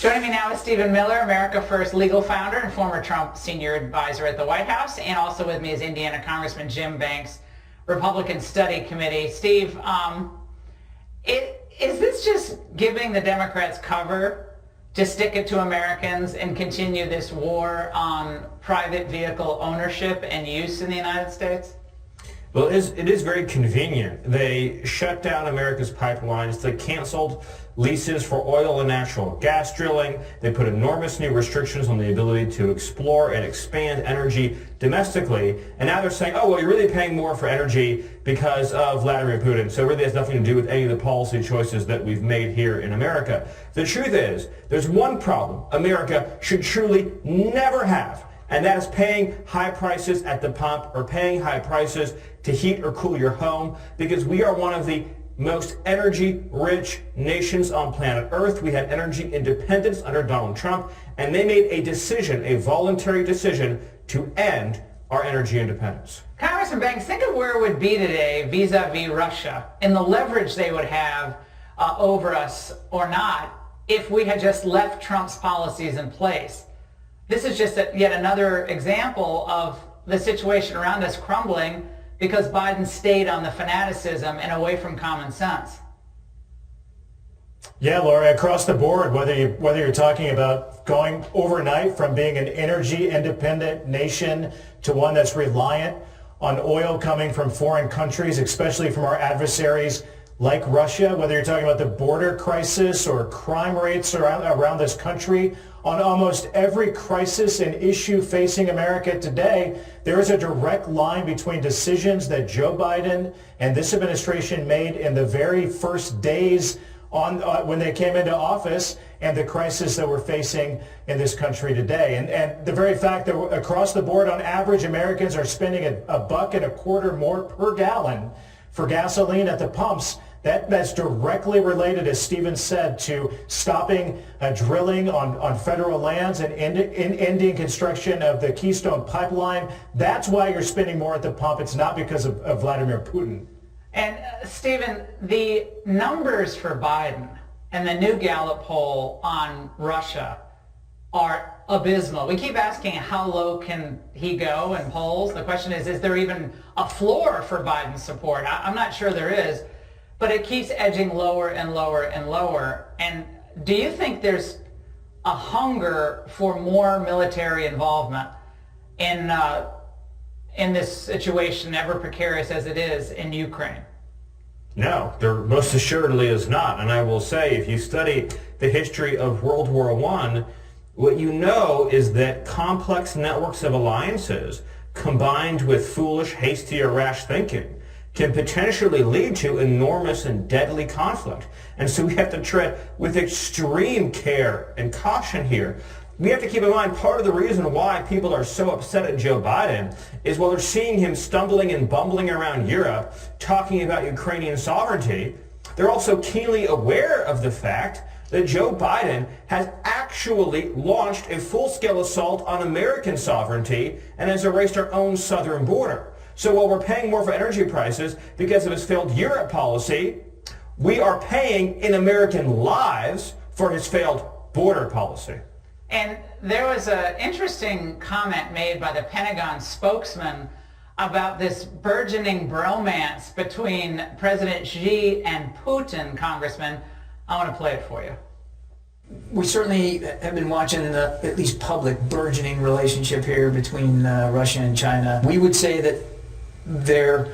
Joining me now is Stephen Miller, America First legal founder and former Trump senior advisor at the White House. And also with me is Indiana Congressman Jim Banks, Republican Study Committee. Steve, is this just giving the Democrats cover to stick it to Americans and continue this war on private vehicle ownership and use in the United States? Well, it is very convenient. They shut down America's pipelines. They canceled leases for oil and natural gas drilling. They put enormous new restrictions on the ability to explore and expand energy domestically. And now they're saying, oh, well, you're really paying more for energy because of Vladimir Putin. So it really has nothing to do with any of the policy choices that we've made here in America. The truth is, there's one problem America should truly never have. And that is paying high prices at the pump or paying high prices to heat or cool your home, because we are one of the most energy-rich nations on planet Earth. We had energy independence under Donald Trump, and they made a decision, a voluntary decision, to end our energy independence. Congressman Banks, think of where it would be today vis-a-vis Russia and the leverage they would have over us or not if we had just left Trump's policies in place. This is just yet another example of the situation around us crumbling because Biden stayed on the fanaticism and away from common sense. Yeah, Laura, across the board, whether you're talking about going overnight from being an energy independent nation to one that's reliant on oil coming from foreign countries, especially from our adversaries like Russia, whether you're talking about the border crisis or crime rates around this country, on almost every crisis and issue facing America today, there is a direct line between decisions that Joe Biden and this administration made in the very first days when they came into office and the crisis that we're facing in this country today. And the very fact that across the board, on average, Americans are spending $1.25 more per gallon for gasoline at the pumps. That's directly related, as Stephen said, to stopping drilling on federal lands and ending construction of the Keystone Pipeline. That's why you're spending more at the pump. It's not because of Vladimir Putin. And Stephen, the numbers for Biden and the new Gallup poll on Russia are abysmal. We keep asking how low can he go in polls. The question is there even a floor for Biden's support? I'm not sure there is. But it keeps edging lower and lower and lower. And do you think there's a hunger for more military involvement in this situation, ever precarious as it is, in Ukraine? No, there most assuredly is not. And I will say, if you study the history of World War I, what you know is that complex networks of alliances combined with foolish, hasty, or rash thinking can potentially lead to enormous and deadly conflict. And so we have to tread with extreme care and caution here. We have to keep in mind part of the reason why people are so upset at Joe Biden is while they're seeing him stumbling and bumbling around Europe talking about Ukrainian sovereignty, they're also keenly aware of the fact that Joe Biden has actually launched a full-scale assault on American sovereignty and has erased our own southern border. So while we're paying more for energy prices because of his failed Europe policy, we are paying in American lives for his failed border policy. And there was an interesting comment made by the Pentagon spokesman about this burgeoning bromance between President Xi and Putin, Congressman. I want to play it for you. We certainly have been watching the, at least public, burgeoning relationship here between Russia and China. We would say that their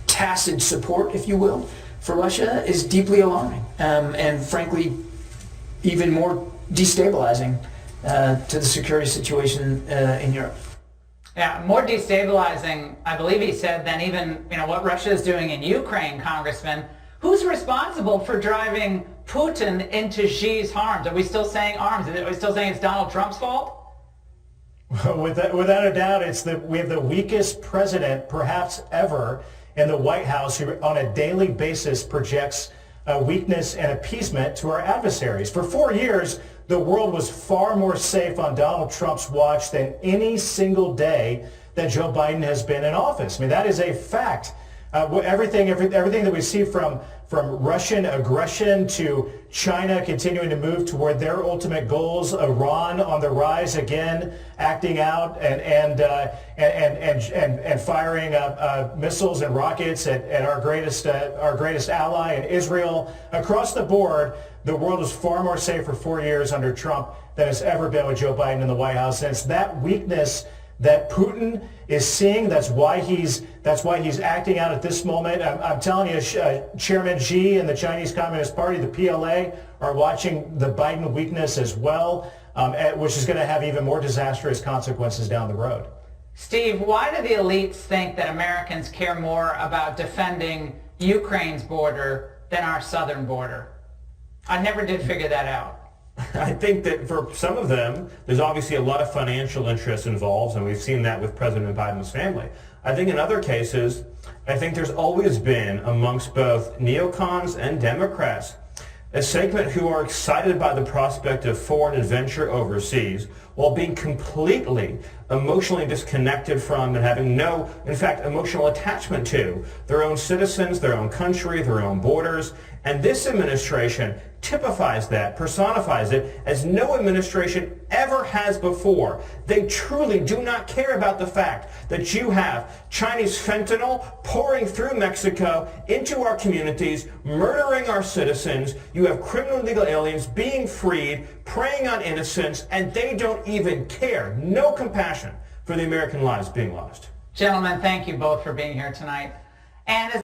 tacit support, if you will, for Russia is deeply alarming and frankly even more destabilizing to the security situation in Europe. Yeah, more destabilizing, I believe he said, than even what Russia is doing in Ukraine, Congressman. Who's responsible for driving Putin into Xi's arms? Are we still saying arms? Are we still saying it's Donald Trump's fault? Without a doubt, we have the weakest president perhaps ever in the White House, who on a daily basis projects weakness and appeasement to our adversaries. For 4 years, the world was far more safe on Donald Trump's watch than any single day that Joe Biden has been in office. I mean, that is a fact. Everything that we see from Russian aggression to China continuing to move toward their ultimate goals, Iran on the rise again, acting out and firing missiles and rockets at our greatest ally in Israel. Across the board, the world is far more safe for 4 years under Trump than it's ever been with Joe Biden in the White House. And it's that weakness that Putin is seeing. That's why he's acting out at this moment. I'm telling you, Chairman Xi and the Chinese Communist Party, the PLA, are watching the Biden weakness as well, which is going to have even more disastrous consequences down the road. Steve, why do the elites think that Americans care more about defending Ukraine's border than our southern border? I never did figure that out. I think that for some of them, there's obviously a lot of financial interest involved, and we've seen that with President Biden's family. I think in other cases, I think there's always been amongst both neocons and Democrats a segment who are excited by the prospect of foreign adventure overseas while being completely emotionally disconnected from and having no, in fact, emotional attachment to their own citizens, their own country, their own borders. And this administration typifies that, personifies it as no administration ever has before. They truly do not care about the fact that you have Chinese fentanyl pouring through Mexico into our communities, murdering our citizens. You have criminal illegal aliens being freed, preying on innocents, and they don't even care. No compassion for the American lives being lost. Gentlemen, thank you both for being here tonight. And as